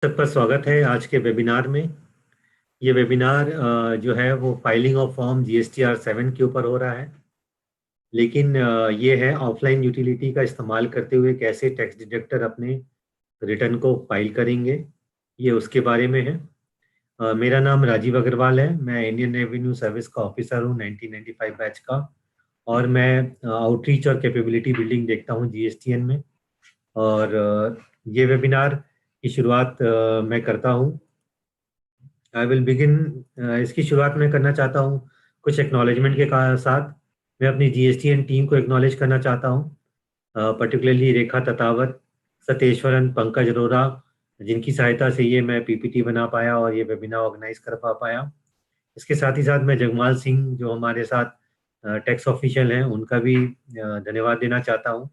सबका स्वागत है आज के वेबिनार में। ये वेबिनार जो है वो फाइलिंग ऑफ फॉर्म GSTR 7 के ऊपर हो रहा है। लेकिन ये है ऑफलाइन यूटिलिटी का इस्तेमाल करते हुए कैसे टैक्स डिडक्टर अपने रिटर्न को फाइल करेंगे, ये उसके बारे में है। मेरा नाम राजीव अग्रवाल है। मैं इंडियन रेवेन्यू सर्विस का ऑफिसर हूँ 1995 बैच का। और मैं आउटरीच और कैपेबिलिटी बिल्डिंग देखता हूँ GSTN में। और ये वेबिनार की शुरुआत मैं करता हूँ। I will begin. इसकी शुरुआत मैं करना चाहता हूँ कुछ एक्नॉलेजमेंट के साथ। मैं अपनी GSTN टीम को एक्नॉलेज करना चाहता हूँ, पर्टिकुलरली रेखा ततावत, सतेश्वरन, पंकज अरोरा, जिनकी सहायता से ये मैं PPT बना पाया और ये वेबिनार ऑर्गेनाइज कर पाया। इसके साथ ही साथ मैं जगमाल सिंह जो हमारे साथ टैक्स ऑफिशियल हैं उनका भी धन्यवाद देना चाहता हूँ।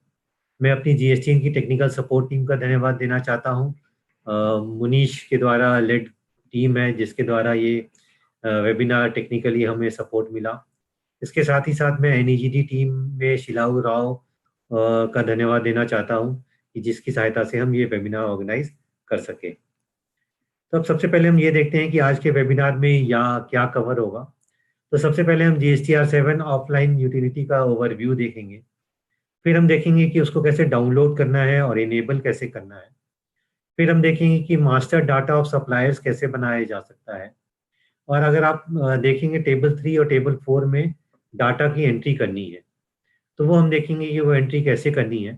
मैं अपनी GSTN की टेक्निकल सपोर्ट टीम का धन्यवाद देना चाहता हूँ। मुनीश के द्वारा लेड टीम है जिसके द्वारा ये वेबिनार टेक्निकली हमें सपोर्ट मिला। इसके साथ ही साथ मैं NEGD टीम में शिलाऊ राव का धन्यवाद देना चाहता हूँ कि जिसकी सहायता से हम ये वेबिनार ऑर्गेनाइज कर सके। तो अब सबसे पहले हम ये देखते हैं कि आज के वेबिनार में या क्या कवर होगा। तो सबसे पहले हम GSTR 7 ऑफलाइन यूटिलिटी का ओवरव्यू देखेंगे। फिर हम देखेंगे कि उसको कैसे डाउनलोड करना है और इनेबल कैसे करना है। फिर हम देखेंगे कि मास्टर डाटा ऑफ सप्लायर्स कैसे बनाया जा सकता है। और अगर आप देखेंगे टेबल 3 और टेबल 4 में डाटा की एंट्री करनी है तो वो हम देखेंगे कि वो एंट्री कैसे करनी है।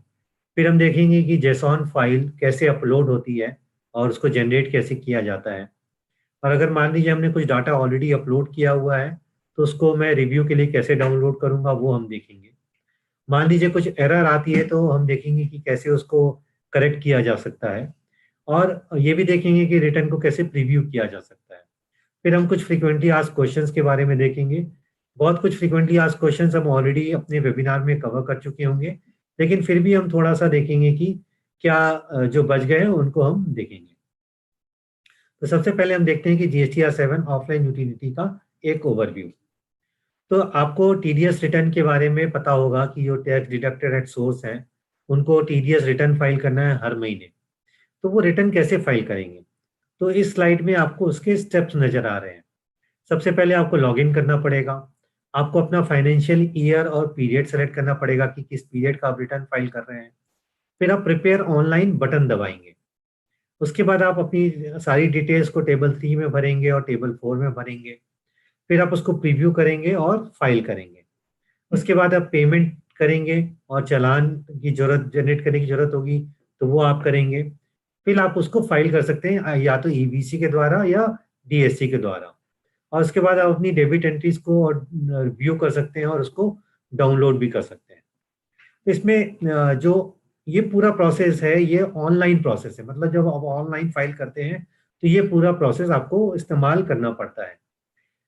फिर हम देखेंगे कि जेसॉन फाइल कैसे अपलोड होती है और उसको जनरेट कैसे किया जाता है। और अगर मान लीजिए हमने कुछ डाटा ऑलरेडी अपलोड किया हुआ है तो उसको मैं रिव्यू के लिए कैसे डाउनलोड करूंगा वो हम देखेंगे। मान लीजिए कुछ एरर आती है तो हम देखेंगे कि कैसे उसको करेक्ट किया जा सकता है। और ये भी देखेंगे कि रिटर्न को कैसे प्रीव्यू किया जा सकता है। फिर हम कुछ फ्रीक्वेंटली आस्क्ड क्वेश्चंस के बारे में देखेंगे। बहुत कुछ फ्रीक्वेंटली आस्क्ड क्वेश्चंस हम ऑलरेडी अपने वेबिनार में कवर कर चुके होंगे, लेकिन फिर भी हम थोड़ा सा देखेंगे कि क्या जो बच गए हैं उनको हम देखेंगे। तो सबसे पहले हम देखते हैं कि GSTR 7 ऑफलाइन यूटिलिटी का एक ओवरव्यू। तो आपको TDS रिटर्न के बारे में पता होगा कि जो टैक्स डिडक्टेड एट सोर्स हैं उनको TDS रिटर्न फाइल करना है हर महीने। तो वो रिटर्न कैसे फाइल करेंगे? तो इस स्लाइड में आपको उसके स्टेप्स नजर आ रहे हैं। सबसे पहले आपको लॉगिन करना पड़ेगा। आपको अपना फाइनेंशियल ईयर और पीरियड सेलेक्ट करना पड़ेगा कि किस पीरियड का आप रिटर्न फाइल कर रहे हैं। फिर आप प्रिपेयर ऑनलाइन बटन दबाएंगे। उसके बाद आप अपनी सारी डिटेल्स को टेबल 3 में भरेंगे और टेबल 4 में भरेंगे। फिर आप उसको प्रीव्यू करेंगे और फाइल करेंगे। उसके बाद आप पेमेंट करेंगे और चालान की जरूरत जनरेट करने की जरूरत होगी तो वो आप करेंगे। फिर आप उसको फाइल कर सकते हैं या तो EBC के द्वारा या DSC के द्वारा। और उसके बाद आप अपनी डेबिट एंट्रीज को व्यू कर सकते हैं और उसको डाउनलोड भी कर सकते हैं। तो इसमें जो ये पूरा प्रोसेस है ये ऑनलाइन प्रोसेस है, मतलब जब आप ऑनलाइन फाइल करते हैं तो ये पूरा प्रोसेस आपको इस्तेमाल करना पड़ता है।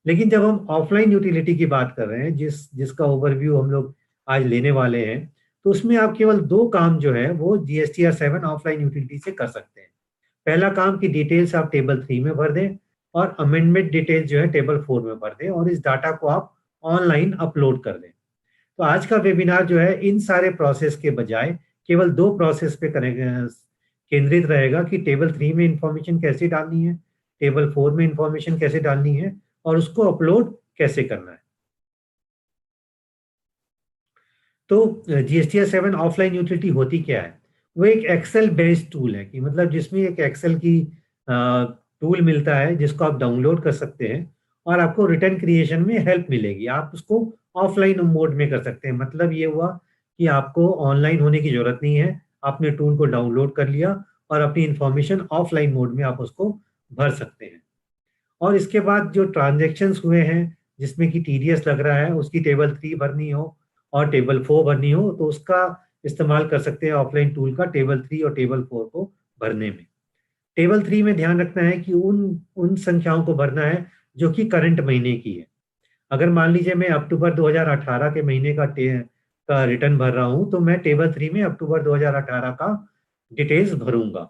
लेकिन जब हम ऑफलाइन यूटिलिटी की बात कर रहे हैं जिसका ओवरव्यू हम लोग आज लेने वाले हैं, तो उसमें आप केवल दो काम जो है वो GSTR 7 ऑफलाइन यूटिलिटी से कर सकते हैं। पहला काम की डिटेल्स आप टेबल 3 में भर दें और अमेंडमेंट डिटेल्स जो है टेबल 4 में भर दें और इस डाटा को आप ऑनलाइन अपलोड कर दें। तो आज का वेबिनार जो है इन सारे प्रोसेस के बजाय केवल दो प्रोसेस पे केंद्रित रहेगा कि टेबल 3 में इंफॉर्मेशन कैसे डालनी है, टेबल 4 में इंफॉर्मेशन कैसे डालनी है और उसको अपलोड कैसे करना है। तो GSTR 7 ऑफलाइन यूटिलिटी होती क्या है? वो एक एक्सेल बेस्ड टूल है कि मतलब जिसमें एक एक्सेल की टूल मिलता है जिसको आप डाउनलोड कर सकते हैं और आपको रिटर्न क्रिएशन में हेल्प मिलेगी। आप उसको ऑफलाइन मोड में कर सकते हैं। मतलब ये हुआ कि आपको ऑनलाइन होने की जरूरत नहीं है। आपने टूल को डाउनलोड कर लिया और अपनी इंफॉर्मेशन ऑफलाइन मोड में आप उसको भर सकते हैं। और इसके बाद जो ट्रांजेक्शन्स हुए हैं जिसमें कि TDS लग रहा है उसकी टेबल 3 भरनी हो और टेबल 4 भरनी हो तो उसका इस्तेमाल कर सकते हैं ऑफलाइन टूल का टेबल 3 और टेबल 4 को भरने में। टेबल 3 में ध्यान रखना है कि उन उन संख्याओं को भरना है जो कि करंट महीने की है। अगर मान लीजिए मैं अक्टूबर 2018 के महीने का रिटर्न भर रहा हूं तो मैं टेबल 3 में अक्टूबर 2018 का डिटेल्स भरूंगा।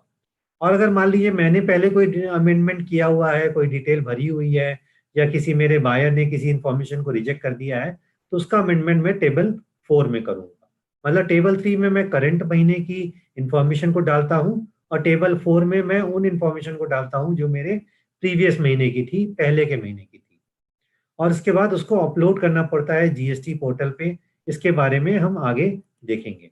और अगर मान लीजिए मैंने पहले कोई अमेंडमेंट किया हुआ है, कोई डिटेल भरी हुई है या किसी मेरे बायर ने किसी इंफॉर्मेशन को रिजेक्ट कर दिया है तो उसका अमेंडमेंट मैं टेबल 4 में करूंगा। मतलब टेबल 3 में मैं करंट महीने की इंफॉर्मेशन को डालता हूं और टेबल 4 में मैं उन इंफॉर्मेशन को डालता हूँ जो मेरे प्रीवियस महीने की थी, पहले के महीने की थी, और इसके बाद उसको अपलोड करना पड़ता है जीएसटी पोर्टल पे। इसके बारे में हम आगे देखेंगे।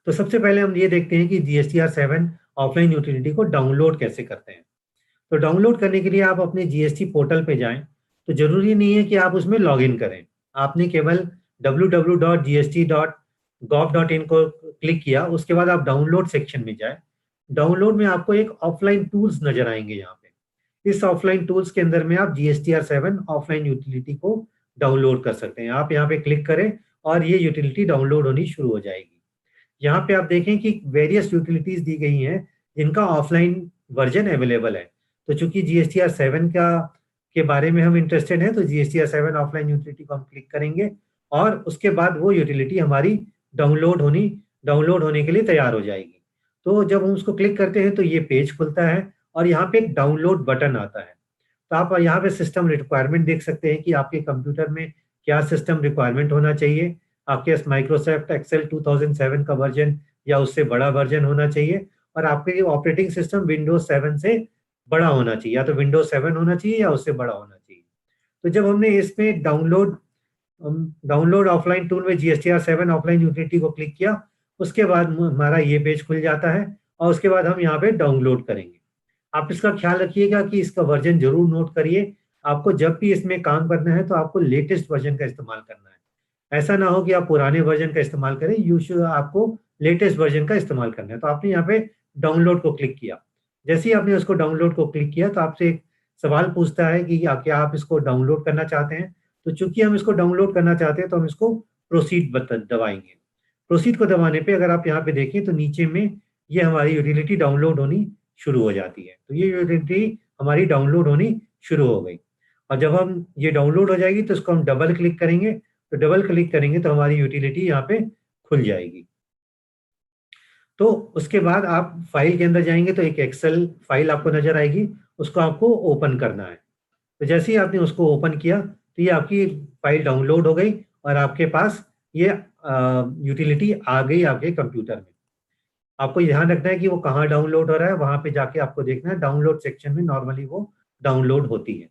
तो सबसे पहले हम ये देखते हैं कि GSTR 7 ऑफलाइन यूटिलिटी को डाउनलोड कैसे करते हैं। तो डाउनलोड करने के लिए आप अपने जीएसटी पोर्टल पे जाएं। तो जरूरी नहीं है कि आप उसमें लॉग इन करें, आपने केवल www.gst.gov.in को क्लिक किया, उसके बाद आप डाउनलोड सेक्शन में जाएं। डाउनलोड में आपको एक ऑफलाइन टूल्स नजर आएंगे। यहाँ पे इस ऑफलाइन टूल्स के अंदर में आप GSTR 7 ऑफलाइन यूटिलिटी को डाउनलोड कर सकते हैं। आप यहाँ पे क्लिक करें और ये यूटिलिटी डाउनलोड होनी शुरू हो जाएगी। यहाँ पे आप देखें कि वेरियस यूटिलिटीज दी गई हैं जिनका ऑफलाइन वर्जन अवेलेबल है। तो चूंकि GSTR 7 का के बारे में हम इंटरेस्टेड हैं, तो GSTR 7 ऑफलाइन यूटिलिटी को हम क्लिक करेंगे और उसके बाद वो यूटिलिटी हमारी डाउनलोड होने के लिए तैयार हो जाएगी। तो जब हम उसको क्लिक करते हैं तो ये पेज खुलता है और यहाँ पे एक डाउनलोड बटन आता है। तो आप यहाँ पे सिस्टम रिक्वायरमेंट देख सकते हैं कि आपके कंप्यूटर में क्या सिस्टम रिक्वायरमेंट होना चाहिए। आपके पास माइक्रोसॉफ्ट एक्सेल 2007 का वर्जन या उससे बड़ा वर्जन होना चाहिए, और आपके ऑपरेटिंग सिस्टम विंडोज 7 से बड़ा होना चाहिए, या तो विंडोज 7 होना चाहिए या उससे बड़ा होना चाहिए। तो जब हमने इसमें डाउनलोड ऑफलाइन टूल में GSTR 7 ऑफलाइन यूटिलिटी को क्लिक किया, उसके बाद हमारा ये पेज खुल जाता है और उसके बाद हम यहाँ पे डाउनलोड करेंगे। आप इसका ख्याल रखिएगा कि इसका वर्जन जरूर नोट करिए। आपको जब भी इसमें काम करना है तो आपको लेटेस्ट वर्जन का इस्तेमाल करना है। ऐसा ना हो कि आप पुराने वर्जन का इस्तेमाल करें, आपको लेटेस्ट वर्जन का इस्तेमाल करना है। तो आपने यहाँ पे डाउनलोड को क्लिक किया। जैसे ही आपने उसको डाउनलोड को क्लिक किया तो आपसे एक सवाल पूछता है कि क्या आप इसको डाउनलोड करना चाहते हैं। तो चूंकि हम इसको डाउनलोड करना चाहते हैं तो हम इसको प्रोसीड दबाएंगे। प्रोसीड को दबाने पे अगर आप यहाँ पे देखें तो नीचे में ये हमारी यूटिलिटी डाउनलोड होनी शुरू हो जाती है। तो ये यूटिलिटी हमारी डाउनलोड होनी शुरू हो गई, और जब हम ये डाउनलोड हो जाएगी तो इसको हम डबल क्लिक करेंगे। तो डबल क्लिक करेंगे तो हमारी यूटिलिटी यहाँ पे खुल जाएगी। तो उसके बाद आप फाइल के अंदर जाएंगे तो एक एक्सेल फाइल आपको नजर आएगी, उसको आपको ओपन करना है। तो जैसे ही आपने उसको ओपन किया तो ये आपकी फाइल डाउनलोड हो गई और आपके पास ये यूटिलिटी आ गई आपके कंप्यूटर में। आपको ध्यान रखना है कि वो कहाँ डाउनलोड हो रहा है, वहां पे जाके आपको देखना है। डाउनलोड सेक्शन में नॉर्मली वो डाउनलोड होती है।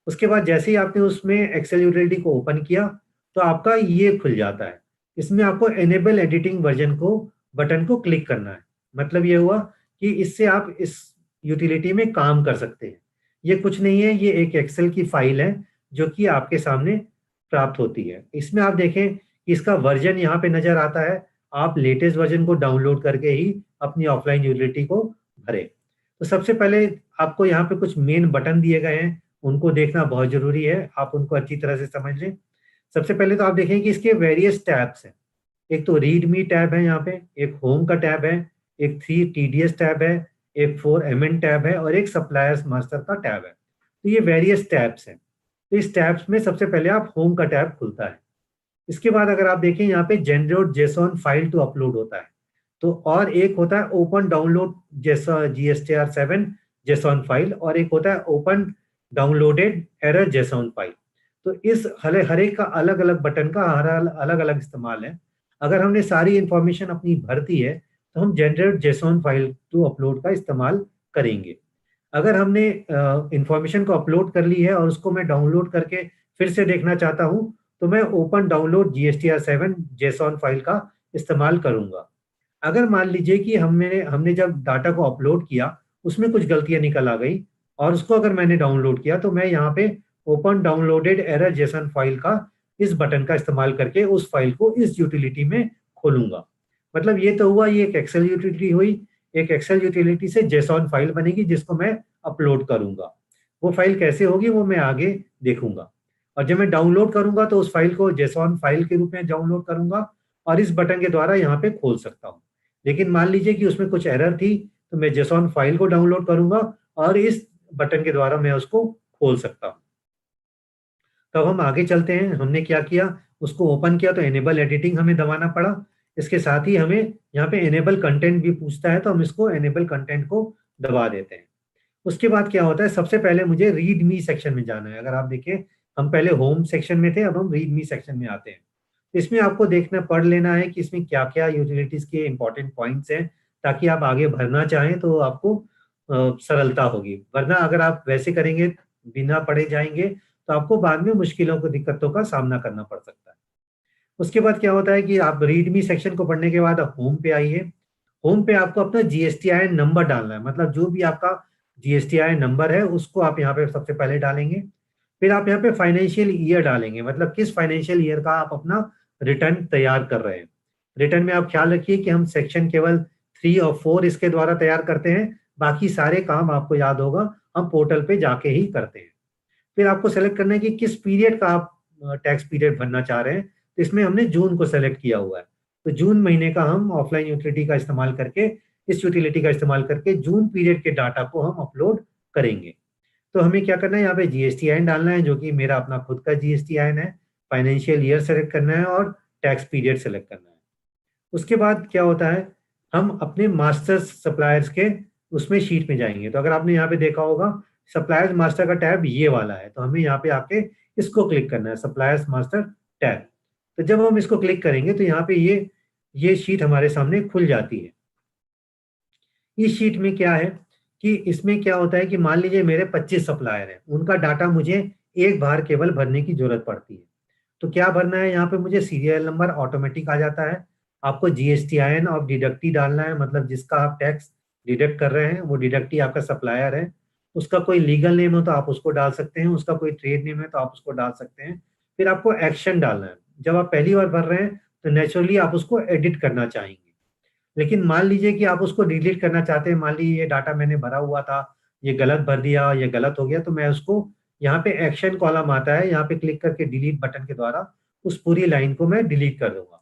उसके बाद जैसे ही आपने उसमें एक्सेल यूटिलिटी को ओपन किया तो आपका ये खुल जाता है। इसमें आपको एनेबल एडिटिंग वर्जन को बटन को क्लिक करना है। मतलब ये हुआ कि इससे आप इस यूटिलिटी में काम कर सकते हैं। ये कुछ नहीं है, ये एक एक्सेल की फाइल है जो कि आपके सामने प्राप्त होती है। इसमें आप देखें कि इसका वर्जन यहाँ पे नजर आता है। आप लेटेस्ट वर्जन को डाउनलोड करके ही अपनी ऑफलाइन यूटिलिटी को भरें। तो सबसे पहले आपको यहाँ पे कुछ मेन बटन दिए गए हैं, उनको देखना बहुत जरूरी है, आप उनको अच्छी तरह से समझ लें। सबसे पहले तो आप देखें कि इसके वेरियस टैब्स हैं। एक तो रीड मी टैब है यहाँ पे, एक होम का टैब है, एक 3 TDS टैब है, एक 4 MN टैब है और एक सप्लायर्स मास्टर का टैब है। तो ये वेरियस टैब्स हैं। तो इस टैब्स में सबसे पहले आप होम का टैब खुलता है। इसके बाद अगर आप देखें यहाँ पे generate JSON file to upload होता है। तो और एक होता है open download GSTR 7 JSON file, और एक होता है open downloaded error JSON file. तो इस हर एक का अलग अलग बटन का अलग अलग इस्तेमाल है। अगर हमने सारी इंफॉर्मेशन अपनी भर दी है तो हम generate JSON file to upload का इस्तेमाल करेंगे। अगर हमने इंफॉर्मेशन को अपलोड कर ली है और उसको मैं डाउनलोड करके फिर से देखना चाहता हूं तो मैं open download GSTR 7 JSON file का इस्तेमाल करूंगा। अगर मान लीजिए कि हमने जब डाटा को अपलोड किया उसमें कुछ गलतियां निकल आ गई और उसको अगर मैंने डाउनलोड किया तो मैं यहाँ पे open downloaded error JSON file का इस बटन का इस्तेमाल करके उस फाइल को इस यूटिलिटी में खोलूंगा। मतलब ये तो हुआ, ये एक एक्सेल यूटिलिटी हुई। एक एक्सेल यूटिलिटी से जेसॉन फाइल बनेगी जिसको मैं अपलोड करूंगा। वो फाइल कैसे होगी वो मैं आगे देखूंगा। और जब मैं डाउनलोड करूंगा तो उस फाइल को जेसॉन फाइल के रूप में डाउनलोड करूंगा और इस बटन के द्वारा यहाँ पे खोल सकता हूँ। लेकिन मान लीजिए कि उसमें कुछ एरर थी तो मैं जेसॉन फाइल को डाउनलोड करूंगा और इस बटन के द्वारा मैं उसको खोल सकता हूँ। तब हम आगे चलते हैं। हमने क्या किया, उसको ओपन किया तो एनेबल एडिटिंग हमें दबाना पड़ा। इसके साथ ही हमें यहाँ पे एनेबल कंटेंट भी पूछता है तो हम इसको एनेबल कंटेंट को दबा देते हैं। उसके बाद क्या होता है, सबसे पहले मुझे रीड मी सेक्शन में जाना है। अगर आप देखें हम पहले होम सेक्शन में थे, अब हम रीड मी सेक्शन में आते हैं। इसमें आपको देखना पढ़ लेना है कि इसमें क्या क्या यूटिलिटीज के इंपॉर्टेंट पॉइंट्स हैं ताकि आप आगे भरना चाहें तो आपको सरलता होगी। वरना अगर आप वैसे करेंगे, बिना पढ़े जाएंगे, तो आपको बाद में मुश्किलों को, दिक्कतों का सामना करना पड़ सकता है। उसके बाद क्या होता है कि आप रीडमी सेक्शन को पढ़ने के बाद आप होम पे आइए। होम पे आपको अपना जीएसटीआईएन नंबर डालना है, मतलब जो भी आपका जीएसटीआईएन नंबर है उसको आप यहाँ पे सबसे पहले डालेंगे। फिर आप यहाँ पे फाइनेंशियल ईयर डालेंगे, मतलब किस फाइनेंशियल ईयर का आप अपना रिटर्न तैयार कर रहे हैं। रिटर्न में आप ख्याल रखिए कि हम सेक्शन केवल 3 और 4 इसके द्वारा तैयार करते हैं, बाकी सारे काम आपको याद होगा हम पोर्टल पे जाके ही करते हैं। फिर आपको सेलेक्ट करना है कि किस पीरियड का आप टैक्स पीरियड भरना चाह रहे हैं। तो इसमें हमने जून को सेलेक्ट किया हुआ है, तो जून महीने का हम ऑफलाइन यूटिलिटी का इस्तेमाल करके, इस यूटिलिटी का इस्तेमाल करके जून पीरियड के डाटा को हम अपलोड करेंगे। तो हमें क्या करना है, यहाँ पे जीएसटीआईएन डालना है, जो कि मेरा अपना खुद का जीएसटीआईएन है। फाइनेंशियल ईयर सेलेक्ट करना है और टैक्स पीरियड सेलेक्ट करना है। उसके बाद क्या होता है, हम अपने मास्टर्स सप्लायर्स के उसमें शीट में जाएंगे। तो अगर आपने यहाँ पे देखा होगा सप्लायर्स मास्टर का टैब ये वाला है, तो हमें यहाँ पे आके इसको क्लिक करना है, सप्लायर्स मास्टर टैब। तो जब हम इसको क्लिक करेंगे तो यहाँ पे ये शीट हमारे सामने खुल जाती है। इस शीट में क्या है कि इसमें क्या होता है कि मान लीजिए मेरे 25 सप्लायर हैं, उनका डाटा मुझे एक बार केवल भरने की जरूरत पड़ती है। तो क्या भरना है, यहाँ पे मुझे सीरियल नंबर ऑटोमेटिक आ जाता है। आपको जीएसटीआईएन और डिडक्टी डालना है, मतलब जिसका आप टैक्स डिडक्ट कर रहे हैं वो डिडक्टी आपका सप्लायर है। उसका कोई लीगल नेम हो तो आप उसको डाल सकते हैं, उसका कोई ट्रेड नेम है तो आप उसको डाल सकते हैं। फिर आपको एक्शन डालना है। जब आप पहली बार भर रहे हैं तो नेचुरली आप उसको एडिट करना चाहेंगे, लेकिन मान लीजिए कि आप उसको डिलीट करना चाहते हैं, मान लीजिए ये डाटा मैंने भरा हुआ था, ये गलत भर दिया, ये गलत हो गया, तो मैं उसको, यहाँ पे एक्शन कॉलम आता है, यहाँ पे क्लिक करके डिलीट बटन के द्वारा उस पूरी लाइन को मैं डिलीट कर दूंगा।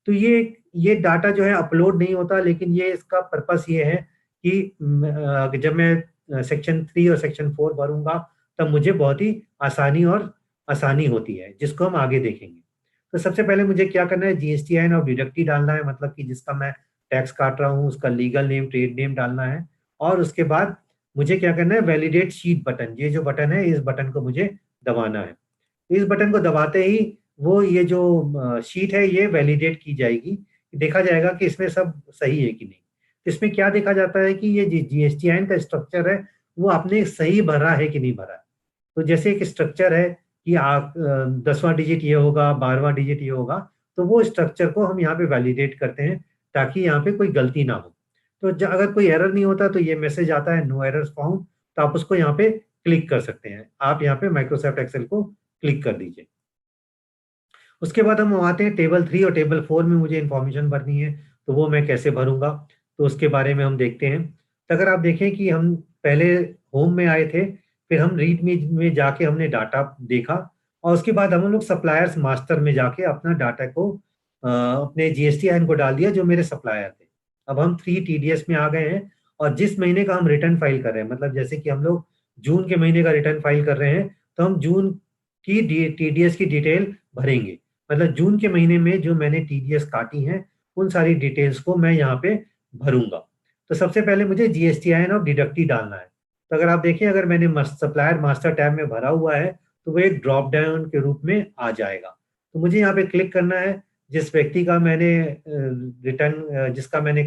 तो ये डाटा जो है अपलोड नहीं होता, लेकिन ये इसका पर्पस ये है कि जब मैं सेक्शन 3 और सेक्शन 4 भरूंगा तब मुझे बहुत ही आसानी होती है, जिसको हम आगे देखेंगे। तो सबसे पहले मुझे क्या करना है, जीएसटीआईएन और डिडक्टी डालना है, मतलब कि जिसका मैं टैक्स काट रहा हूँ उसका लीगल नेम, ट्रेड नेम डालना है। और उसके बाद मुझे क्या करना है, वैलिडेट शीट बटन, ये जो बटन है इस बटन को मुझे दबाना है। इस बटन को दबाते ही वो ये जो शीट है ये वैलिडेट की जाएगी, देखा जाएगा कि इसमें सब सही है कि नहीं। तो इसमें क्या देखा जाता है कि ये जीएसटीआईएन का स्ट्रक्चर है वो आपने सही भरा है कि नहीं भरा है। तो जैसे एक स्ट्रक्चर है कि आप 10वां डिजिट ये होगा, 12वां डिजिट ये होगा, तो वो स्ट्रक्चर को हम यहाँ पे वैलिडेट करते हैं ताकि यहाँ पे कोई गलती ना हो। तो अगर कोई एरर नहीं होता तो ये मैसेज आता है नो एरर्स फाउंड, तो आप उसको यहाँ पे क्लिक कर सकते हैं। आप यहाँ पे माइक्रोसॉफ्ट एक्सेल को क्लिक कर दीजिए। उसके बाद हम आते हैं टेबल 3 और टेबल 4 में मुझे इंफॉर्मेशन भरनी है, तो वो मैं कैसे भरूंगा, तो उसके बारे में हम देखते हैं। तो अगर आप देखें कि हम पहले होम में आए थे, फिर हम रीड में जाके हमने डाटा देखा, और उसके बाद हम लोग सप्लायर्स मास्टर में जाके अपना डाटा को अपने जीएसटीआईएन को डाल दिया जो मेरे सप्लायर थे। अब हम 3 टीडीएस में आ गए हैं, और जिस महीने का हम रिटर्न फाइल कर रहे हैं, मतलब जैसे कि हम लोग जून के महीने का रिटर्न फाइल कर रहे हैं, तो हम जून की टीडीएस की डिटेल भरेंगे। मतलब जून के महीने में जो मैंने टीडीएस काटी हैं उन सारी डिटेल्स को मैं यहाँ पे भरूंगा। तो सबसे पहले मुझे जीएसटीआईएन और डिडक्टी डालना है। तो अगर आप देखें, अगर मैंने सप्लायर मास्टर टैब में भरा हुआ है तो वो एक ड्रॉप डाउन के रूप में आ जाएगा। तो मुझे यहाँ पे क्लिक करना है, जिस व्यक्ति का मैंने रिटर्न, जिसका मैंने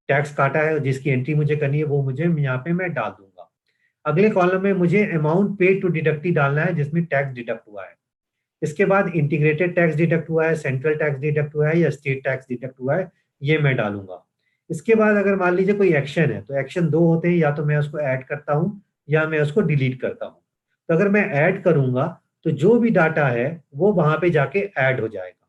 टैक्स काटा है, जिसकी एंट्री मुझे करनी है, वो मुझे यहाँ पे मैं डाल दूंगा। अगले कॉलम में मुझे अमाउंट पेड टू डिडक्टी डालना है जिसमें टैक्स डिडक्ट हुआ है। इसके बाद इंटीग्रेटेड टैक्स डिडक्ट हुआ है, सेंट्रल टैक्स डिडक्ट हुआ है या स्टेट टैक्स डिडक्ट हुआ है, ये मैं डालूंगा। इसके बाद अगर मान लीजिए कोई एक्शन है, तो एक्शन दो होते हैं, या तो मैं उसको ऐड करता हूँ या मैं उसको डिलीट करता हूँ। तो अगर मैं ऐड करूंगा तो जो भी डाटा है वो वहां पे जाके ऐड हो जाएगा,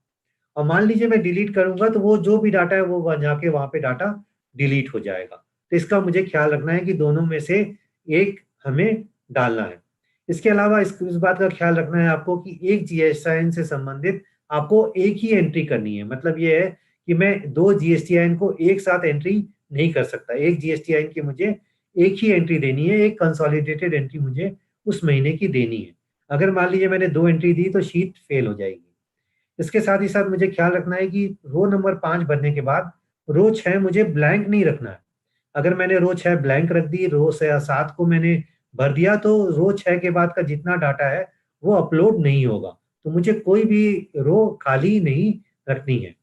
और मान लीजिए मैं डिलीट करूंगा तो वो जो भी डाटा है वो जाके वहां पे डाटा डिलीट हो जाएगा। तो इसका मुझे ख्याल रखना है कि दोनों में से एक हमें डालना है। इसके अलावा इस बात का ख्याल रखना है आपको कि एक जीएसटीआईएन से संबंधित आपको एक ही एंट्री करनी है। मतलब ये है कि मैं दो जीएसटीआईएन को एक साथ एंट्री नहीं कर सकता। एक जीएसटीआईएन की मुझे एक ही एंट्री देनी है, एक कंसोलिडेटेड एंट्री मुझे उस महीने की देनी है। अगर मान लीजिए मैंने दो एंट्री दी तो शीट फेल हो जाएगी। इसके साथ ही साथ मुझे ख्याल रखना है कि रो नंबर 5 भरने के बाद रो 6 मुझे ब्लैंक नहीं रखना है। अगर मैंने रो 6 ब्लैंक रख दी, रो 7 को मैंने भर दिया, तो रो 6 के बाद का जितना डाटा है वो अपलोड नहीं होगा। तो मुझे कोई भी रो खाली नहीं रखनी है,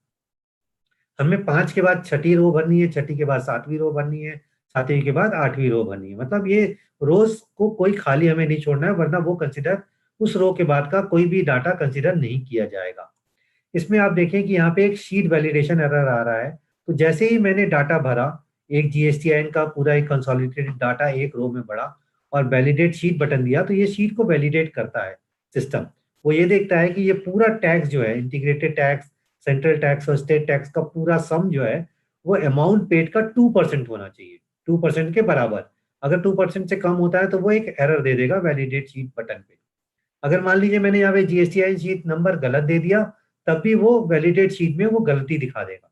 हमें 5 के बाद छठी रो भरनी है, छठी के बाद 7वीं रो भरनी है, 7वीं के बाद 8वीं रो भरनी है। मतलब ये रोज को कोई खाली हमें नहीं छोड़ना है, वरना वो कंसिडर उस रो के बाद का कोई भी डाटा कंसिडर नहीं किया जाएगा। इसमें आप देखें कि यहाँ पे एक शीट वैलिडेशन एरर आ रहा है। तो जैसे ही मैंने डाटा भरा, एक जीएसटीआईएन का पूरा एक कंसोलिडेटेड डाटा एक रो में बढ़ा और वैलिडेट शीट बटन दिया, तो ये शीट को वैलिडेट करता है सिस्टम। वो ये देखता है कि ये पूरा टैक्स जो है, इंटीग्रेटेड टैक्स, सेंट्रल टैक्स और स्टेट टैक्स का पूरा सम जो है वो अमाउंट पेड का 2% होना चाहिए, 2% के बराबर। अगर 2% से कम होता है तो वो एक एरर दे देगा वैलिडेट शीट बटन पे। अगर मान लीजिए मैंने यहाँ पे जीएसटीआईएन शीट नंबर गलत दे दिया, तब भी वो वैलिडेट शीट में वो गलती दिखा देगा।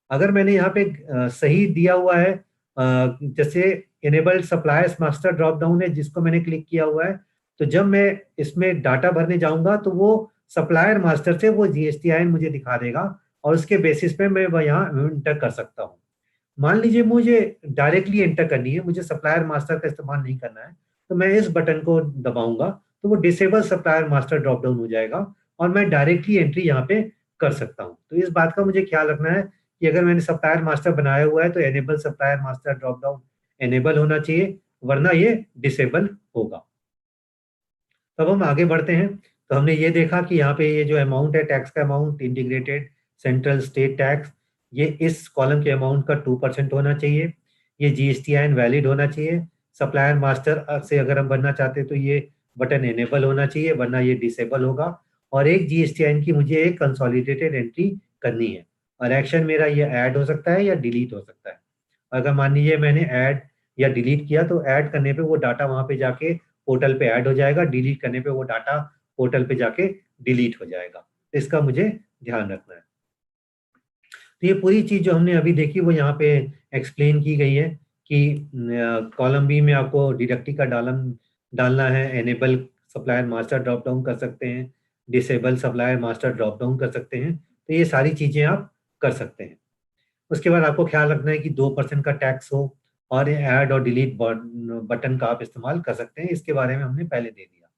अगर मैंने यहाँ पे सही दिया हुआ है, जैसे enabled suppliers master drop down है जिसको मैंने क्लिक किया हुआ है, तो जब मैं इसमें डाटा भरने जाऊंगा तो वो सप्लायर मास्टर से वो जीएसटीआईएन मुझे दिखा देगा और उसके बेसिस पे मैं वह यहाँ इंटर कर सकता हूँ। मान लीजिए मुझे डायरेक्टली एंटर करनी है, मुझे सप्लायर मास्टर का इस्तेमाल नहीं करना है, तो मैं इस बटन को दबाऊंगा तो वो disable supplier master drop down हो जाएगा और मैं डायरेक्टली एंट्री यहाँ पे कर सकता हूँ। तो इस बात का मुझे ख्याल रखना है कि अगर मैंने सप्लायर मास्टर बनाया हुआ है तो enable supplier master drop down enable होना चाहिए, वरना ये डिसेबल होगा। तब हम आगे बढ़ते हैं। तो हमने ये देखा कि यहाँ पे ये जो अमाउंट है, टैक्स का amount, integrated central state tax, ये इस कॉलम के अमाउंट का 2% होना चाहिए। ये जीएसटीआईएन वैलिड होना चाहिए। सप्लायर मास्टर से अगर हम बनना चाहते हैं तो ये बटन एनेबल होना चाहिए, वरना ये डिसेबल होगा। और एक जीएसटीआईएन की मुझे एक कंसोलिडेटेड एंट्री करनी है और एक्शन मेरा ये ऐड हो सकता है या डिलीट हो सकता है। अगर मान लीजिए मैंने ऐड या डिलीट किया तो ऐड करने पे वो डाटा वहां पे जाके पोर्टल पे ऐड हो जाएगा, डिलीट करने पे वो डाटा पोर्टल पे जाके डिलीट हो जाएगा। तो इसका मुझे ध्यान रखना है। तो ये पूरी चीज जो हमने अभी देखी वो यहाँ पे एक्सप्लेन की गई है कि कॉलम बी में आपको डिडक्टी का डालना है, enable supplier master drop down कर सकते हैं, disable supplier master drop down कर सकते हैं। तो ये सारी चीजें आप कर सकते हैं। उसके बाद आपको ख्याल रखना है कि 2% का टैक्स हो और ऐड और डिलीट बटन का आप इस्तेमाल कर सकते हैं। इसके बारे में हमने पहले दे दिया।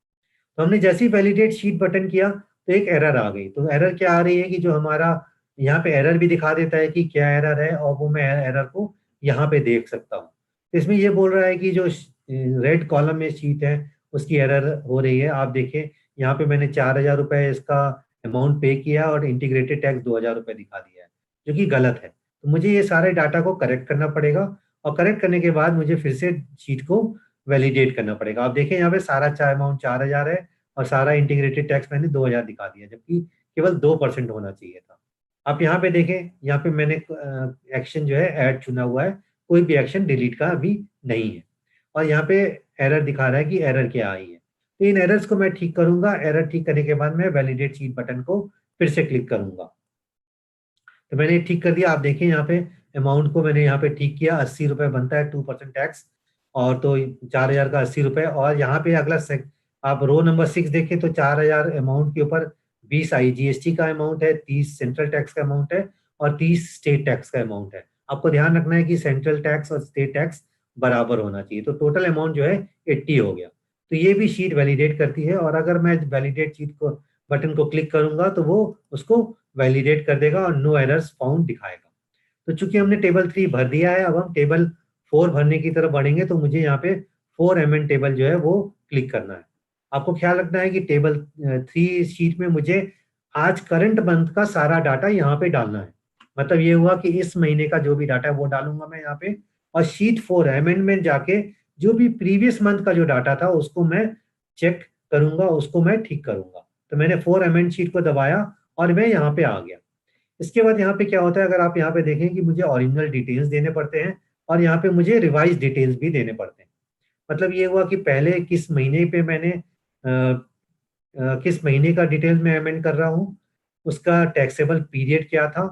तो हमने जैसे ही वैलिडेट शीट बटन किया तो एक एरर आ गई। तो एरर क्या आ रही है कि जो हमारा यहाँ पे एरर भी दिखा देता है कि क्या एरर है और वो मैं एरर को यहाँ पे देख सकता हूँ। तो इसमें ये बोल रहा है कि जो रेड कॉलम में शीट है उसकी एरर हो रही है। आप देखिए यहाँ पे मैंने 4,000 रुपये इसका अमाउंट पे किया और इंटीग्रेटेड टैक्स 2,000 रुपये दिखा दिया है, जो कि गलत है। तो मुझे ये सारे डाटा को करेक्ट करना पड़ेगा और करेक्ट करने के बाद मुझे फिर से शीट को वैलिडेट करना पड़ेगा। आप देखें यहाँ पे सारा अमाउंट 4,000 है और सारा इंटीग्रेटेड टैक्स मैंने 2,000 दिखा दिया, जबकि केवल 2% होना चाहिए था। आप यहाँ पे देखें, यहाँ पे मैंने एक्शन जो है ऐड चुना हुआ है, कोई भी एक्शन डिलीट का अभी नहीं है। और यहाँ पे एरर दिखा रहा है कि एरर क्या आई है। तो इन एरर्स को मैं ठीक करूंगा। एरर ठीक करने के बाद मैं वैलिडेट शीट बटन को फिर से क्लिक करूंगा। तो मैंने ठीक कर दिया। आप देखें यहाँ पे अमाउंट को मैंने यहाँ पे ठीक किया, 80 रुपये बनता है 2% टैक्स, और तो 4,000 का 80 रुपये। और यहाँ पे अगला आप रो नंबर 6 देखें तो 4,000 अमाउंट के ऊपर 20 IGST का अमाउंट है, 30 सेंट्रल टैक्स का अमाउंट है और 30 स्टेट टैक्स का अमाउंट है। आपको ध्यान रखना है कि सेंट्रल टैक्स और स्टेट टैक्स बराबर होना चाहिए। तो टोटल अमाउंट जो है 80 हो गया। तो ये भी शीट वैलिडेट करती है और अगर मैं वैलिडेट शीट को बटन को क्लिक करूंगा तो वो उसको वैलिडेट कर देगा और नो एरर्स फाउंड दिखाएगा। तो चूंकि हमने टेबल 3 भर दिया है, अब हम टेबल 4 भरने की तरफ बढ़ेंगे। तो मुझे यहाँ पे 4MN टेबल जो है वो क्लिक करना है। आपको ख्याल रखना है कि टेबल 3 शीट में मुझे आज करंट मंथ का सारा डाटा यहाँ पे डालना है। मतलब ये हुआ कि इस महीने का जो भी डाटा है वो डालूंगा मैं यहाँ पे, और शीट 4 अमेंडमेंट जाके जो भी प्रीवियस मंथ का जो डाटा था उसको मैं चेक करूंगा, उसको मैं ठीक करूंगा। तो मैंने 4 अमेंड शीट को दबाया और मैं यहाँ पे आ गया। इसके बाद यहाँ पे क्या होता है, अगर आप यहाँ पे देखें कि मुझे ओरिजिनल डिटेल्स देने पड़ते हैं और यहाँ पे मुझे रिवाइज डिटेल्स भी देने पड़ते हैं। मतलब ये हुआ कि पहले किस महीने पे मैंने किस महीने का डिटेल्स में अमेंड कर रहा हूँ, उसका टैक्सेबल पीरियड क्या था,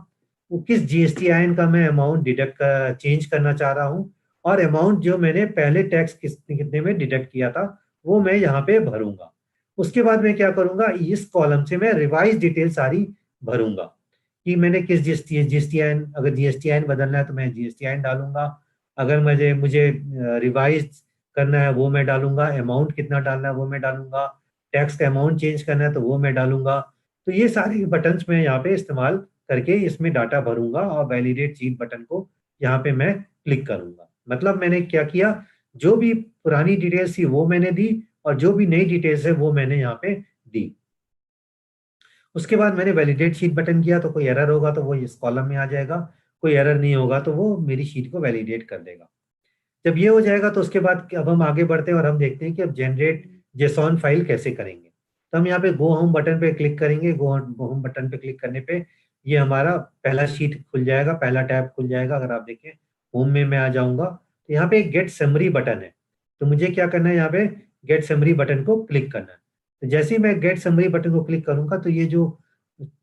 वो किस GSTIN का मैं अमाउंट डिडक्ट चेंज करना चाह रहा हूँ, और अमाउंट जो मैंने पहले टैक्स कितने में डिडक्ट किया था वो मैं यहाँ पे भरूंगा। उसके बाद मैं क्या करूंगा, इस कॉलम से मैं रिवाइज डिटेल सारी भरूंगा कि मैंने किस GSTIN, अगर GSTIN बदलना है तो मैं GSTIN डालूंगा, अगर मुझे मुझे रिवाइज करना है वो मैं डालूंगा, अमाउंट कितना डालना है वो मैं डालूंगा, टैक्स का अमाउंट चेंज करना है तो वो मैं डालूंगा। तो ये सारे बटन्स मैं यहाँ पे इस्तेमाल करके इसमें डाटा भरूंगा और वैलिडेट शीट बटन को यहाँ पे मैं क्लिक करूंगा। मतलब मैंने क्या किया, जो भी पुरानी डिटेल्स थी वो मैंने दी और जो भी नई डिटेल्स है वो मैंने यहाँ पे दी। उसके बाद मैंने वैलिडेट शीट बटन किया तो कोई एरर होगा तो वो इस कॉलम में आ जाएगा, कोई एरर नहीं होगा तो वो मेरी शीट को वैलिडेट कर देगा। जब ये हो जाएगा तो उसके बाद अब हम आगे बढ़ते हैं और हम देखते हैं कि अब जनरेट जेसॉन फाइल कैसे करेंगे। तो हम यहाँ पे गो होम बटन पे क्लिक करेंगे। गो होम बटन पे क्लिक करने पे ये हमारा पहला शीट खुल जाएगा, पहला टैब खुल जाएगा। अगर आप देखें होम में मैं आ जाऊंगा तो यहाँ पे एक गेट समरी बटन है। तो मुझे क्या करना है, यहाँ पे गेट समरी बटन को क्लिक करना है। तो जैसे ही मैं गेट समरी बटन को क्लिक करूंगा तो ये जो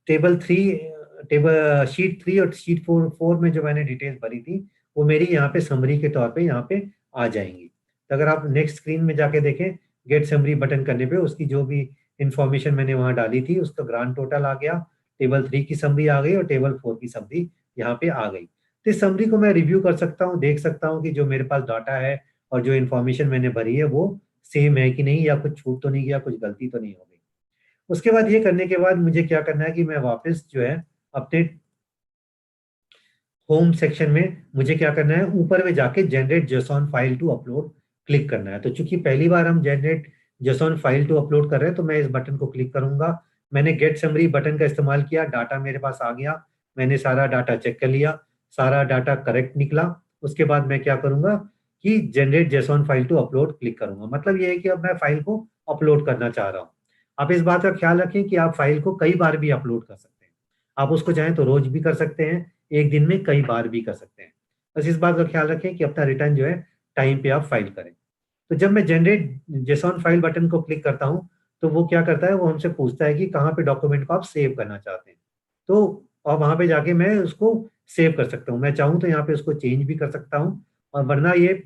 टेबल शीट 3 और शीट 4 में जो मैंने डिटेल्स भरी थी वो मेरी यहाँ पे समरी के तौर पे यहाँ पे आ जाएंगी। तो अगर आप नेक्स्ट स्क्रीन में जाके देखें, गेट समरी बटन करने पे उसकी जो भी इंफॉर्मेशन मैंने वहां डाली थी उसका ग्रांड टोटल आ गया, टेबल 3 की समरी आ गई और टेबल 4 की समरी यहाँ पे आ गई। तो इस समरी को मैं रिव्यू कर सकता हूँ, देख सकता हूँ कि जो मेरे पास डाटा है और जो इन्फॉर्मेशन मैंने भरी है वो सेम है कि नहीं, या कुछ छूट तो नहीं गया, कुछ गलती तो नहीं हो गई। उसके बाद ये करने के बाद मुझे क्या करना है कि मैं वापस जो है अपने होम सेक्शन में मुझे क्या करना है, ऊपर में जाके generate JSON file to upload click करना है। तो चूंकि पहली बार हम generate JSON file to upload कर रहे हैं तो मैं इस बटन को क्लिक करूंगा। मैंने गेट समरी बटन का इस्तेमाल किया, डाटा मेरे पास आ गया, मैंने सारा डाटा चेक कर लिया, सारा डाटा करेक्ट निकला। उसके बाद मैं क्या करूंगा कि generate JSON file to upload click करूंगा। मतलब ये है कि अब मैं फाइल को अपलोड करना चाह रहा हूँ। आप इस बात का ख्याल रखें कि आप फाइल को कई बार भी अपलोड कर सकते हैं। आप उसको चाहें तो रोज भी कर सकते हैं, एक दिन में कई बार भी कर सकते हैं। बस इस बात का ख्याल रखें कि अपना रिटर्न जो है टाइम पे आप फाइल करें। तो जब मैं जनरेट जेसॉन फाइल बटन को क्लिक करता हूं तो वो क्या करता है, वो हमसे पूछता है कि कहाँ पे डॉक्यूमेंट को आप सेव करना चाहते हैं। तो और वहां पे जाके मैं उसको सेव कर सकता हूँ। मैं चाहूँ तो यहाँ पे उसको चेंज भी कर सकता हूँ, और वरना ये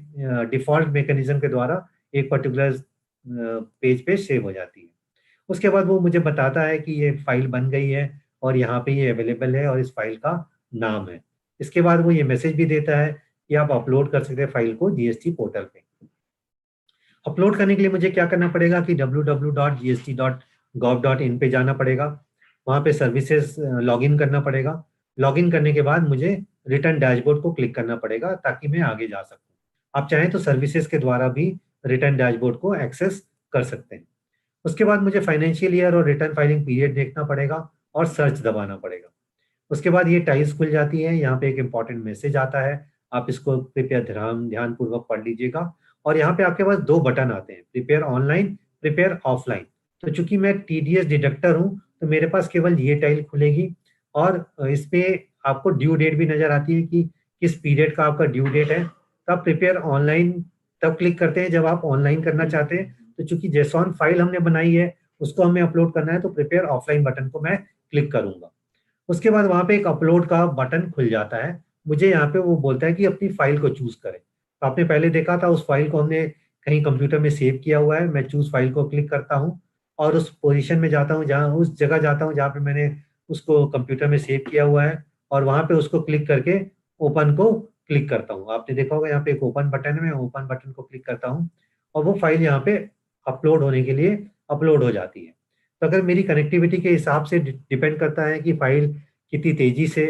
डिफॉल्ट मैकेनिज्म के द्वारा एक पर्टिकुलर पेज पे सेव हो जाती है। उसके बाद वो मुझे बताता है कि ये फाइल बन गई है और यहाँ पे ये अवेलेबल है और इस फाइल का नाम है। इसके बाद वो ये मैसेज भी देता है कि आप अपलोड कर सकते हैं फाइल को जीएसटी पोर्टल पे। अपलोड करने के लिए मुझे क्या करना पड़ेगा कि www.gst.gov.in पे जाना पड़ेगा, वहाँ पे सर्विसेज लॉगिन करना पड़ेगा। लॉगिन करने के बाद मुझे रिटर्न डैशबोर्ड को क्लिक करना पड़ेगा ताकि मैं आगे जा सकूँ। आप चाहें तो सर्विसेज के द्वारा भी रिटर्न डैशबोर्ड को एक्सेस कर सकते हैं। उसके बाद मुझे फाइनेंशियल ईयर और रिटर्न फाइलिंग पीरियड देखना पड़ेगा और सर्च दबाना पड़ेगा। उसके बाद ये टाइल्स खुल जाती है, यहाँ पे एक इंपॉर्टेंट मैसेज आता है, आप इसको कृपया ध्यानपूर्वक पढ़ लीजिएगा। और यहाँ पे आपके पास दो बटन आते हैं, प्रिपेयर ऑनलाइन, प्रिपेयर ऑफलाइन। तो चूंकि मैं टीडीएस डिडक्टर हूँ तो मेरे पास केवल ये टाइल खुलेगी, और इस पे आपको ड्यू डेट भी नजर आती है कि किस पीरियड का आपका ड्यू डेट है। तो आप प्रिपेयर ऑनलाइन तब क्लिक करते हैं जब आप ऑनलाइन करना चाहते हैं। तो चूंकि जेसॉन फाइल हमने बनाई है उसको हमें अपलोड करना है तो प्रिपेयर ऑफलाइन बटन को मैं क्लिक करूंगा। उसके बाद वहां पे एक अपलोड का बटन खुल जाता है। मुझे यहाँ पे वो बोलता है कि अपनी फाइल को चूज करें। तो आपने पहले देखा था उस फाइल को हमने कहीं कंप्यूटर में सेव किया हुआ है। मैं चूज फाइल को क्लिक करता हूँ और उस पोजीशन में जाता हूँ जहाँ उस जगह जाता हूँ जहाँ पे मैंने उसको कंप्यूटर में सेव किया हुआ है, और वहां पे उसको क्लिक करके ओपन को क्लिक करता हूँ। आपने देखा होगा यहाँ पे एक ओपन बटन है, मैं ओपन बटन को क्लिक करता हूँ और वो फाइल यहाँ पे अपलोड होने के लिए अपलोड हो जाती है। तो अगर मेरी कनेक्टिविटी के हिसाब से डिपेंड करता है कि फाइल कितनी तेजी से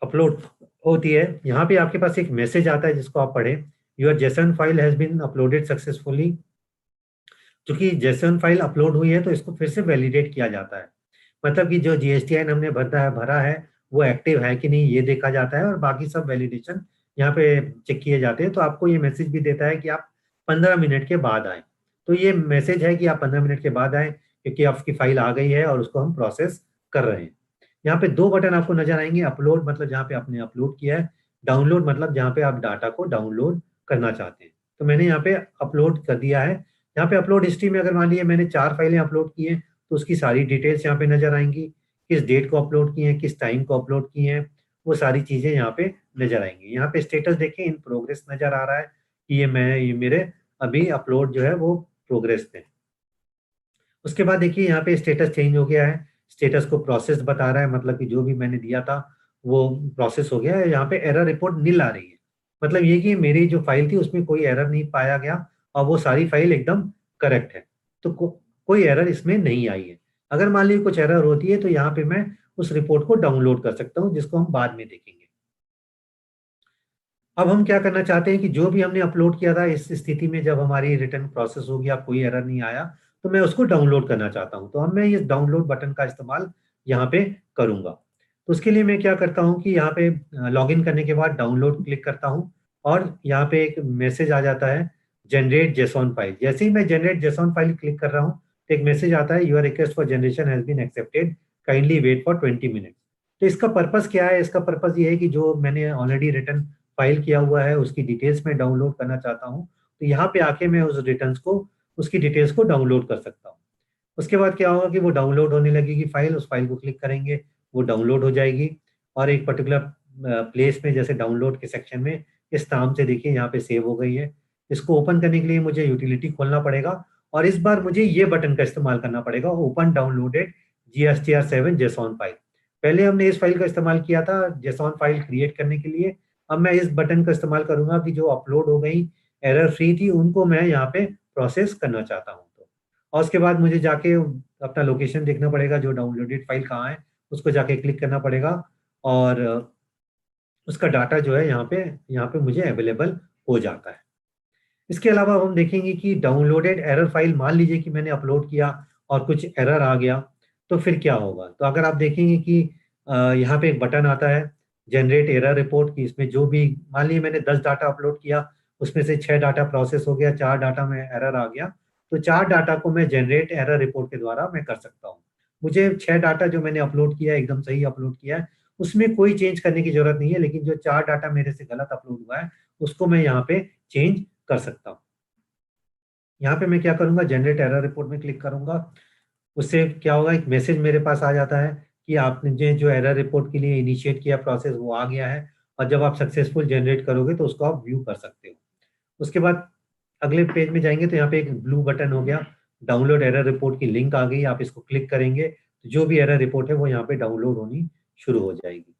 अपलोड होती है। यहाँ पे आपके पास एक मैसेज आता है जिसको आप पढ़ें, your JSON file has been uploaded successfully. क्योंकि जेसन फाइल अपलोड हुई है तो इसको फिर से वैलिडेट किया जाता है। मतलब कि जो जीएसटीआईएन हमने भरा है वो एक्टिव है कि नहीं ये देखा जाता है, और बाकी सब वैलिडेशन यहाँ पे चेक किए जाते हैं। तो आपको ये मैसेज भी देता है कि आप 15 मिनट के बाद आए। तो ये मैसेज है कि आप 15 मिनट के बाद आए क्योंकि आपकी फाइल आ गई है और उसको हम प्रोसेस कर रहे हैं। यहाँ पे दो बटन आपको नजर आएंगे, अपलोड मतलब जहाँ पे आपने अपलोड किया है, डाउनलोड मतलब जहाँ पे आप डाटा को डाउनलोड करना चाहते हैं। तो मैंने यहाँ पे अपलोड कर दिया है। यहाँ पे अपलोड हिस्ट्री में अगर मान लीजिए मैंने 4 फाइलें अपलोड की हैं तो उसकी सारी डिटेल्स यहाँ पे नजर आएंगी, किस डेट को अपलोड किए हैं, किस टाइम को अपलोड किए हैं, वो सारी चीजें यहाँ पे नजर आएंगी। यहाँ पे स्टेटस देखें, इन प्रोग्रेस नजर आ रहा है कि ये मेरे अभी अपलोड जो है वो प्रोग्रेस पे। उसके बाद देखिए यहाँ पे स्टेटस चेंज हो गया है, स्टेटस को प्रोसेस बता रहा है, मतलब कि जो भी मैंने दिया था वो प्रोसेस हो गया है। यहाँ पे एरर रिपोर्ट नील आ रही है, मतलब ये कि मेरी जो फाइल थी उसमें कोई एरर नहीं पाया गया और वो सारी फाइल एकदम करेक्ट है। तो कोई एरर इसमें नहीं आई है। अगर मान लीजिए कुछ एरर होती है तो यहाँ पे मैं उस रिपोर्ट को डाउनलोड कर सकता हूँ, जिसको हम बाद में देखेंगे। अब हम क्या करना चाहते हैं कि जो भी हमने अपलोड किया था, इस स्थिति में जब हमारी रिटर्न प्रोसेस हो गया, कोई एरर नहीं आया, तो मैं उसको डाउनलोड करना चाहता हूँ। तो अब मैं इस डाउनलोड बटन का इस्तेमाल यहाँ पे करूंगा। तो उसके लिए मैं क्या करता हूँ कि यहाँ पे लॉगिन करने के बाद डाउनलोड क्लिक करता हूँ, और यहाँ पे एक मैसेज आ जाता है, जनरेट जेसॉन फाइल। जैसे ही मैं जनरेट जेसॉन फाइल क्लिक कर रहा हूँ, तो एक मैसेज आता है, your request for generation has been accepted, kindly wait for 20 minute. तो इसका पर्पस क्या है? इसका पर्पस ये है कि जो मैंने ऑलरेडी रिटर्न फाइल किया हुआ है, उसकी डिटेल्स में डाउनलोड करना चाहता हूँ, तो यहाँ पे आके मैं उस रिटर्न्स को, उसकी डिटेल्स को डाउनलोड कर सकता हूँ। उसके बाद क्या होगा कि वो डाउनलोड होने लगेगी फाइल, उस फाइल को क्लिक करेंगे, वो डाउनलोड हो जाएगी, और एक पर्टिकुलर प्लेस में, जैसे डाउनलोड के सेक्शन में, इस नाम से देखिए यहाँ पे सेव हो गई है। इसको ओपन करने के लिए मुझे यूटिलिटी खोलना पड़ेगा, और इस बार मुझे ये बटन का इस्तेमाल करना पड़ेगा, open downloaded GSTR7 JSON file. पहले हमने इस फाइल का इस्तेमाल किया था जेसॉन फाइल क्रिएट करने के लिए। अब मैं इस बटन का इस्तेमाल करूंगा कि जो अपलोड हो गई, एरर फ्री थी, उनको मैं यहाँ पे प्रोसेस करना चाहता हूँ। तो और उसके बाद मुझे जाके अपना लोकेशन देखना पड़ेगा, जो डाउनलोडेड फाइल कहाँ है, उसको जाके क्लिक करना पड़ेगा, और उसका डाटा जो है यहाँ पे मुझे अवेलेबल हो जाता है। इसके अलावा हम देखेंगे कि डाउनलोडेड एरर फाइल, मान लीजिए कि मैंने अपलोड किया और कुछ एरर आ गया, तो फिर क्या होगा? तो अगर आप देखेंगे कि यहाँ पे एक बटन आता है, जनरेट एरर रिपोर्ट की, इसमें जो भी, मान लीजिए मैंने 10 डाटा अपलोड किया, उसमें से 6 डाटा प्रोसेस हो गया, 4 डाटा में एरर आ गया, तो 4 डाटा को मैं जनरेट एरर रिपोर्ट के द्वारा मैं कर सकता हूँ। मुझे 6 डाटा जो मैंने अपलोड किया है, एकदम सही अपलोड किया है, उसमें कोई चेंज करने की जरूरत नहीं है, लेकिन जो 4 डाटा मेरे से गलत अपलोड हुआ है, उसको मैं यहाँ पे चेंज कर सकता हूँ। यहाँ पे मैं क्या करूंगा, जनरेट एरर रिपोर्ट में क्लिक करूंगा। उससे क्या होगा, एक मैसेज मेरे पास आ जाता है कि आपने जो एरर रिपोर्ट के लिए इनिशिएट किया प्रोसेस, वो आ गया है, और जब आप सक्सेसफुल जनरेट करोगे तो उसको आप व्यू कर सकते हो। उसके बाद अगले पेज में जाएंगे, तो यहाँ पे एक ब्लू बटन हो गया, डाउनलोड एरर रिपोर्ट की लिंक आ गई, आप इसको क्लिक करेंगे तो जो भी एरर रिपोर्ट है वो यहाँ पे डाउनलोड होनी शुरू हो जाएगी।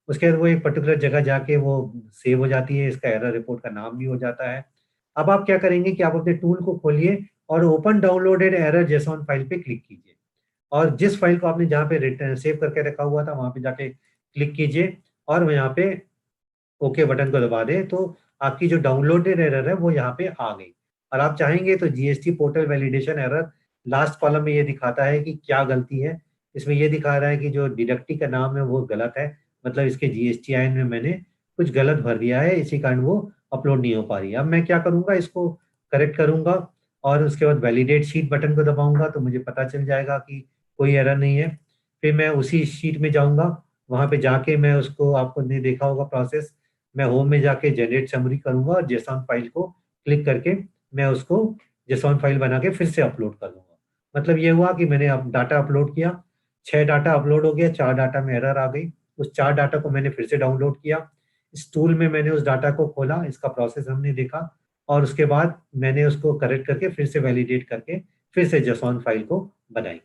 उसके बाद वो एक पर्टिकुलर जगह जाके वो सेव हो जाती है, इसका एरर रिपोर्ट का नाम भी हो जाता है। अब आप क्या करेंगे कि आप अपने टूल को खोलिए, और open downloaded error JSON file पे क्लिक कीजिए, और जिस फाइल को आपने जहाँ पे रिटर्न सेव करके रखा हुआ था, वहां पे जाके क्लिक कीजिए, और यहाँ पे ओके बटन को दबा दें, तो आपकी जो डाउनलोडेड एरर है वो यहाँ पे आ गई। और आप चाहेंगे तो GST portal validation error, last column में ये दिखाता है कि क्या गलती है। इसमें ये दिखा रहा है कि जो डिडक्टी का नाम है वो गलत है, मतलब इसके GSTIN में मैंने कुछ गलत भर दिया है, इसी कारण वो अपलोड नहीं हो पा रही है। अब मैं क्या करूंगा, इसको करेक्ट करूंगा, और उसके बाद वैलिडेट शीट बटन को दबाऊंगा, तो मुझे पता चल जाएगा कि कोई एरर नहीं है। फिर मैं उसी शीट में जाऊंगा, वहां पे जाके मैं उसको, आपको नहीं देखा होगा प्रोसेस, मैं होम में जाके जनरेट समरी करूंगा, और जेसॉन फाइल को क्लिक करके मैं उसको जेसॉन फाइल बना के फिर से अपलोड कर दूंगा। मतलब ये हुआ कि मैंने अब डाटा अपलोड किया, 6 डाटा अपलोड हो गया, 4 डाटा में एरर आ गई, उस 4 डाटा को मैंने फिर से डाउनलोड किया, इस टूल में मैंने उस डाटा को खोला, इसका प्रोसेस हमने देखा, और उसके बाद मैंने उसको करेक्ट करके फिर से वैलिडेट करके फिर से जेसॉन फाइल को बनाई।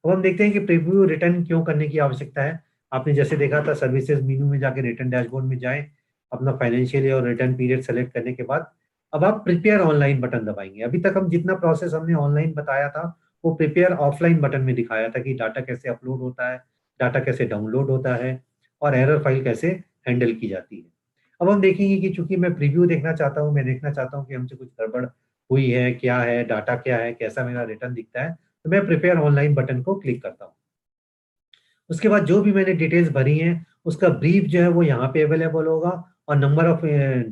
अब हम देखते हैं कि प्रीव्यू रिटर्न क्यों करने की आवश्यकता है। आपने जैसे देखा था, सर्विसेज मेनू में जाके रिटर्न डैशबोर्ड में जाएं, अपना फाइनेंशियल और रिटर्न पीरियड सेलेक्ट करने के बाद अब आप प्रिपेयर ऑनलाइन बटन दबाएंगे। अभी तक हम जितना प्रोसेस हमने ऑनलाइन बताया था, वो प्रिपेयर ऑफलाइन बटन में दिखाया था कि डाटा कैसे अपलोड होता है, डाटा कैसे डाउनलोड होता है, और एरर फाइल कैसे हैंडल की जाती है। अब हम देखेंगे कि चूंकि मैं प्रीव्यू देखना चाहता हूँ, मैं देखना चाहता हूँ कि हमसे कुछ गड़बड़ हुई है, क्या है, डाटा क्या है, कैसा मेरा रिटर्न दिखता है, तो मैं प्रिपेयर ऑनलाइन बटन को क्लिक करता हूँ। उसके बाद जो भी मैंने डिटेल्स भरी हैं, उसका ब्रीफ जो है वो यहाँ पे अवेलेबल होगा, और नंबर ऑफ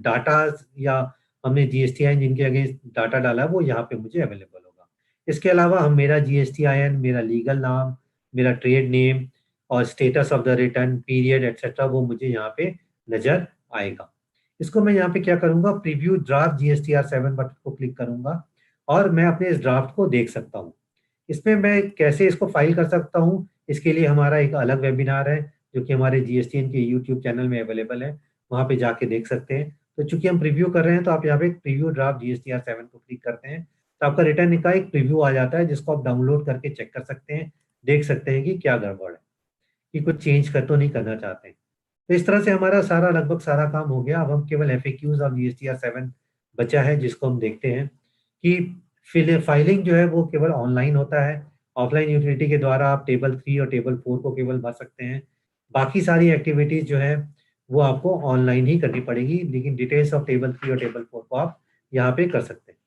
डाटा, या हमने GSTIN जिनके अगेंस्ट डाटा डाला है, वो यहाँ पे मुझे अवेलेबल होगा। इसके अलावा हम, मेरा GSTIN, मेरा लीगल नाम, मेरा ट्रेड नेम, और status of the return period etcetera, वो मुझे यहाँ पे नजर आएगा। इसको मैं यहाँ पे क्या करूंगा, प्रीव्यू ड्राफ्ट GSTR7 बटन को क्लिक करूंगा, और मैं अपने इस ड्राफ्ट को देख सकता हूँ। इसमें मैं कैसे इसको फाइल कर सकता हूँ, इसके लिए हमारा एक अलग वेबिनार है, जो कि हमारे GSTN के यूट्यूब चैनल में अवेलेबल है, वहाँ पे जाके देख सकते हैं। तो चूंकि हम प्रीव्यू कर रहे हैं, तो आप यहाँ पे प्रीव्यू ड्राफ्ट GSTR7 को क्लिक करते हैं, तो आपका रिटर्न का एक प्रीव्यू आ जाता है, जिसको आप डाउनलोड करके चेक कर सकते हैं, देख सकते हैं कि क्या गड़बड़ है, कि कुछ चेंज कर तो नहीं करना चाहते हैं। तो इस तरह से हमारा सारा, लगभग सारा काम हो गया। अब हम केवल FAQs और GSTR7 बचा है, जिसको हम देखते हैं कि फाइलिंग जो है वो केवल ऑनलाइन होता है, ऑफलाइन यूटिलिटी के द्वारा आप टेबल 3 और टेबल 4 को केवल भर सकते हैं। बाकी सारी एक्टिविटीज जो है वो आपको ऑनलाइन ही करनी पड़ेगी, लेकिन डिटेल्स ऑफ टेबल 3 और टेबल 4 को आप यहाँ पे कर सकते हैं।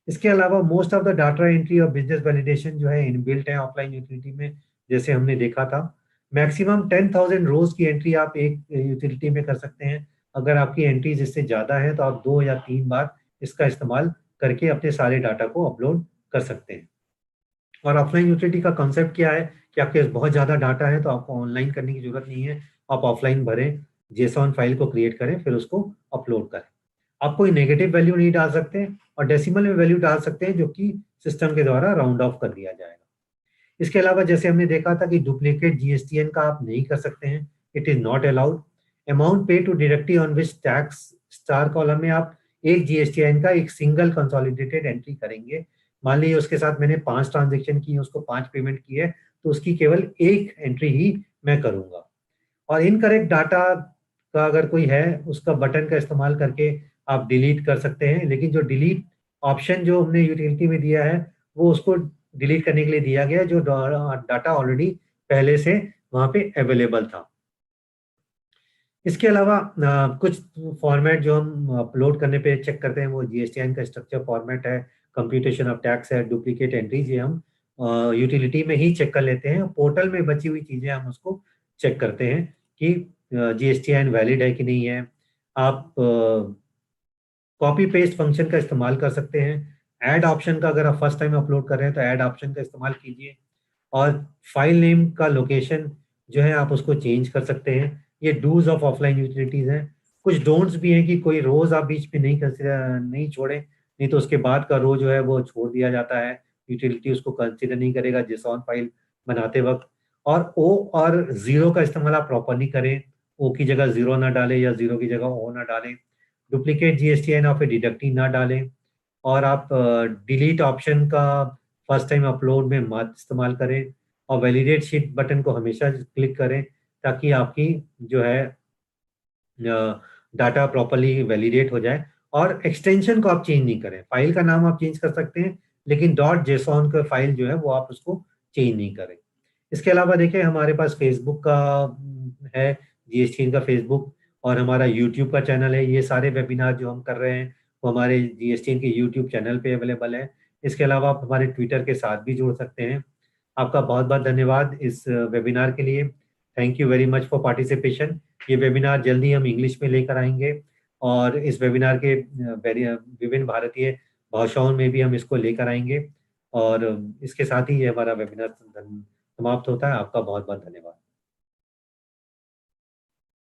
इसके अलावा most of the data entry और बिजनेस वैलिडेशन जो है इनबिल्ट है ऑफलाइन यूटिलिटी में, जैसे हमने देखा था। मैक्सिमम 10,000 रोज की एंट्री आप एक यूटिलिटी में कर सकते हैं। अगर आपकी एंट्रीज इससे ज़्यादा है तो आप 2 या 3 बार इसका इस्तेमाल करके अपने सारे डाटा को अपलोड कर सकते हैं। और ऑफलाइन यूटिलिटी का कॉन्सेप्ट क्या है कि आपके पास बहुत ज़्यादा डाटा है तो आपको ऑनलाइन करने की जरूरत नहीं है, आप ऑफलाइन भरें, जेसॉन फाइल को क्रिएट करें, फिर उसको अपलोड करें। आप कोई नेगेटिव वैल्यू नहीं डाल सकते और डेसिमल में वैल्यू डाल सकते हैं जो कि सिस्टम के द्वारा राउंड ऑफ कर दिया जाएगा। इसके अलावा जैसे हमने देखा था कि डुप्लीकेट जीएसटीएन का आप नहीं कर सकते हैं, it is not allowed. Amount pay to directly on which tax star column में आप एक जीएसटीएन का एक सिंगल कंसोलिडेटेड एंट्री करेंगे। मान लीजिए उसके साथ मैंने 5 ट्रांजेक्शन की, उसको 5 पेमेंट की है, तो उसकी केवल एक एंट्री ही मैं करूंगा। और इनकरेक्ट डाटा का अगर कोई है उसका बटन का इस्तेमाल करके आप डिलीट कर सकते हैं, लेकिन जो डिलीट ऑप्शन जो हमने यूटिलिटी में दिया है वो उसको डिलीट करने के लिए दिया गया है जो डाटा ऑलरेडी पहले से वहां पे अवेलेबल था। इसके अलावा कुछ फॉर्मेट जो हम अपलोड करने पे चेक करते हैं वो जीएसटीएन का स्ट्रक्चर फॉर्मेट है, कंप्यूटेशन ऑफ टैक्स है, डुप्लीकेट एंट्रीज, ये हम यूटिलिटी में ही चेक कर लेते हैं। पोर्टल में बची हुई चीजें हम उसको चेक करते हैं कि जीएसटीएन वैलिड है कि नहीं है। आप कॉपी पेस्ट फंक्शन का इस्तेमाल कर सकते हैं। ऐड ऑप्शन का अगर आप फर्स्ट टाइम अपलोड कर रहे हैं तो ऐड ऑप्शन का इस्तेमाल कीजिए। और फाइल नेम का लोकेशन जो है आप उसको चेंज कर सकते हैं। ये डूज ऑफ ऑफलाइन यूटिलिटीज हैं। कुछ डोंट्स भी हैं कि कोई रोज आप बीच में नहीं कंसिडर नहीं छोड़ें, नहीं तो उसके बाद का रो जो है वो छोड़ दिया जाता है, यूटिलिटी उसको कंसिडर नहीं करेगा जेसॉन फाइल बनाते वक्त। और ओ और जीरो का इस्तेमाल आप प्रॉपरली करें, ओ की जगह जीरो ना डालें या जीरो की जगह ओ ना डालें। डुप्लीकेट जीएसटीएन और फिर डिडक्टी ना डालें। और आप डिलीट ऑप्शन का फर्स्ट टाइम अपलोड में मत इस्तेमाल करें। और वैलिडेट शीट बटन को हमेशा क्लिक करें ताकि आपकी जो है डाटा प्रॉपरली वैलिडेट हो जाए। और एक्सटेंशन को आप चेंज नहीं करें, फाइल का नाम आप चेंज कर सकते हैं लेकिन डॉट जेसॉन का फाइल जो है वो आप उसको चेंज नहीं करें। इसके अलावा देखिए हमारे पास फेसबुक का है, जीएसटी का फेसबुक, और हमारा यूट्यूब का चैनल है। ये सारे वेबिनार जो हम कर रहे हैं वो हमारे जीएसटी के यूट्यूब चैनल पे अवेलेबल है। इसके अलावा आप हमारे ट्विटर के साथ भी जुड़ सकते हैं। आपका बहुत बहुत धन्यवाद इस वेबिनार के लिए। Thank you very much for participation. ये वेबिनार जल्दी हम इंग्लिश में लेकर आएंगे और इस वेबिनार के विभिन्न भारतीय भाषाओं में भी हम इसको लेकर आएंगे। और इसके साथ ही ये हमारा वेबिनार समाप्त होता है। आपका बहुत बहुत धन्यवाद।